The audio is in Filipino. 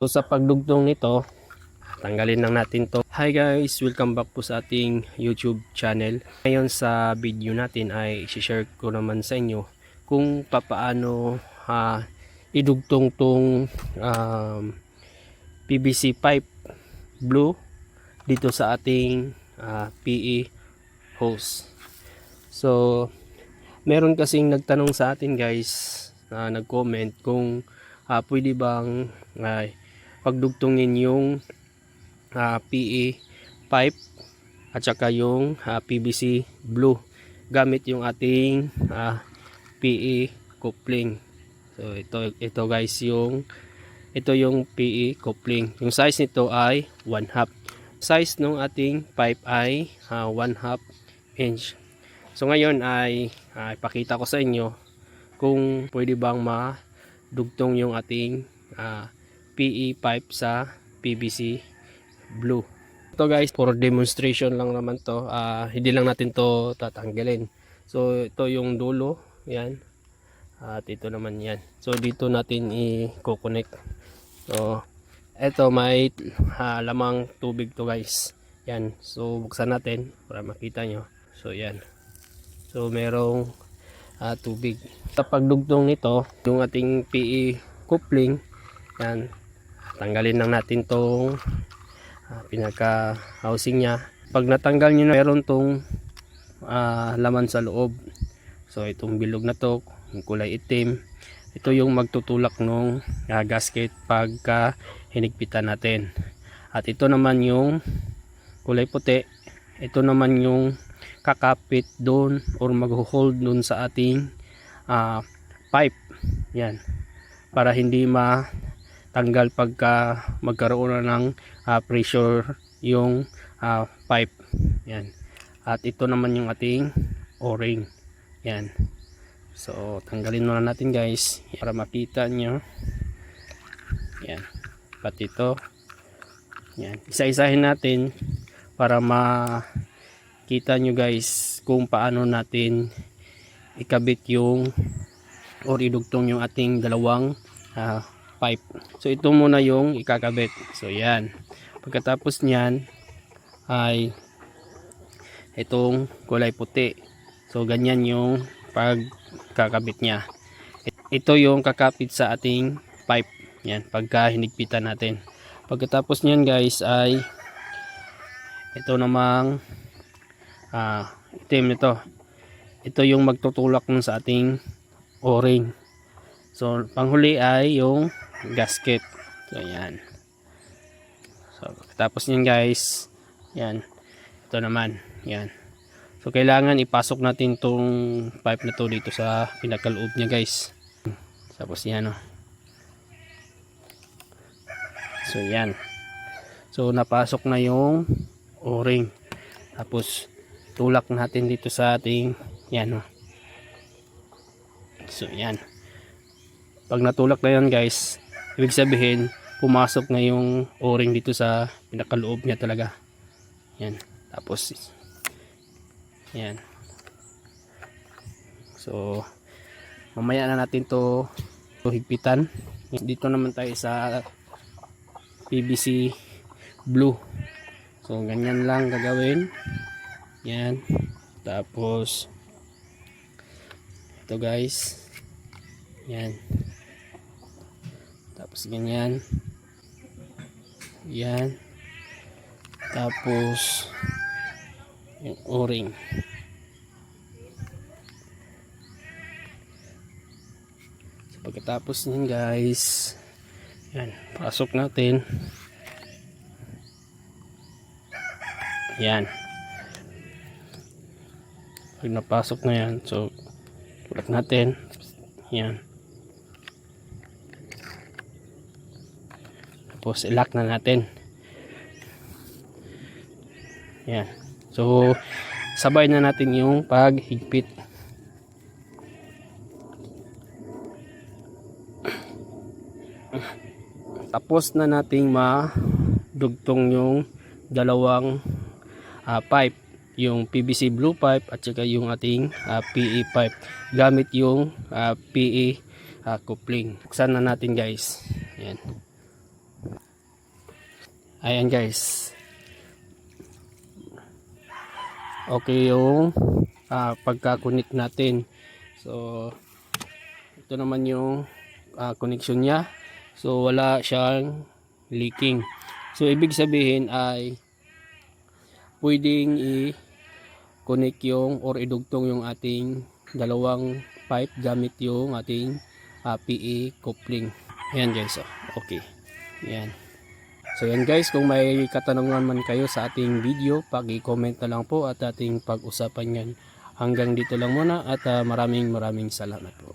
So sa pagdugtong nito, tanggalin lang natin to. Hi guys, welcome back po sa ating YouTube channel. Ngayon sa video natin ay i-share ko naman sa inyo kung papaano idugtong tong PVC pipe blue dito sa ating PE hose. So meron kasing nagtanong sa atin guys, nag-comment kung pwede bang pagdugtungin yung PE pipe at saka yung PVC blue gamit yung ating PE coupling. So ito guys, ito yung PE coupling. Yung size nito ay 1/2. Size ng ating pipe ay 1/2 inch. So ngayon ay ipakita ko sa inyo kung pwede bang madugtong yung ating PE pipe sa PVC blue. Ito guys, for demonstration lang naman to. Hindi lang natin to tatanggalin. So ito yung dulo, yan. At ito naman yan. So dito natin i-connect. So ito may lamang tubig to guys. Yan. So buksan natin para makita nyo. So yan. So merong tubig. Sa pagdugtong nito, yung ating PE coupling, yan, tanggalin lang natin tong pinaka housing nya. Pag natanggal nyo na, meron tong laman sa loob. So itong bilog na to, yung kulay itim, ito yung magtutulak ng gasket pagka hinigpitan natin. At ito naman yung kulay puti, ito naman yung kakapit doon or mag-hold doon sa ating pipe. Yan, para hindi matanggal pagka magkaroon na ng pressure yung pipe. Yan. At ito naman yung ating o-ring. Yan. So tanggalin muna natin guys para makita nyo. Yan. Pati ito. Yan. Isa-isahin natin para makita nyo guys kung paano natin ikabit yung or idugtong yung ating dalawang pipe. So ito muna yung ikakabit. So yan. Pagkatapos nyan ay itong kulay puti. So ganyan yung pagkakabit nya. Ito yung kakapit sa ating pipe. Yan, pagka hinigpitan natin. Pagkatapos nyan guys ay ito namang itim nito. Ito yung magtutulak nun sa ating o-ring. So panghuli ay yung gasket. So yan. So tapos niyan guys, yan. Ito naman, yan. So kailangan ipasok natin tong pipe na to dito sa pinakaloob niya guys. Tapos yan, oh. So yan. So napasok na yung o-ring. Tapos tulak natin dito sa ating yan, oh. So yan. Pag natulak na yan guys, ibig sabihin pumasok na yung o-ring dito sa pinakaloob niya talaga. Yan. Tapos yan. So mamaya na natin to higpitan. Dito naman tayo sa PVC blue. So ganyan lang gagawin. Yan. Tapos ito guys. Yan. Tapos ganyan. Yan. Tapos yung o-ring. So pagkatapos niyan guys, yan, pasok natin. Yan. Pag napasok na yan, so tulak natin. Yan. Tapos i-lock na natin. Yan. So sabay na natin yung paghigpit. Tapos na nating madugtong yung dalawang pipe, yung PVC blue pipe at saka yung ating PE pipe gamit yung PE coupling. Buksan na natin guys. Yan. Ayan guys. Okay yung pagka-connect natin. So ito naman yung connection niya. So wala siyang leaking. So ibig sabihin ay pwedeng i-connect yung or idugtong yung ating dalawang pipe gamit yung ating PE coupling. Ayan guys. Okay. Ayan. So yan guys, kung may katanungan man kayo sa ating video, pag-i-comment na lang po at ating pag-usapan yan. Hanggang dito lang muna at maraming salamat po.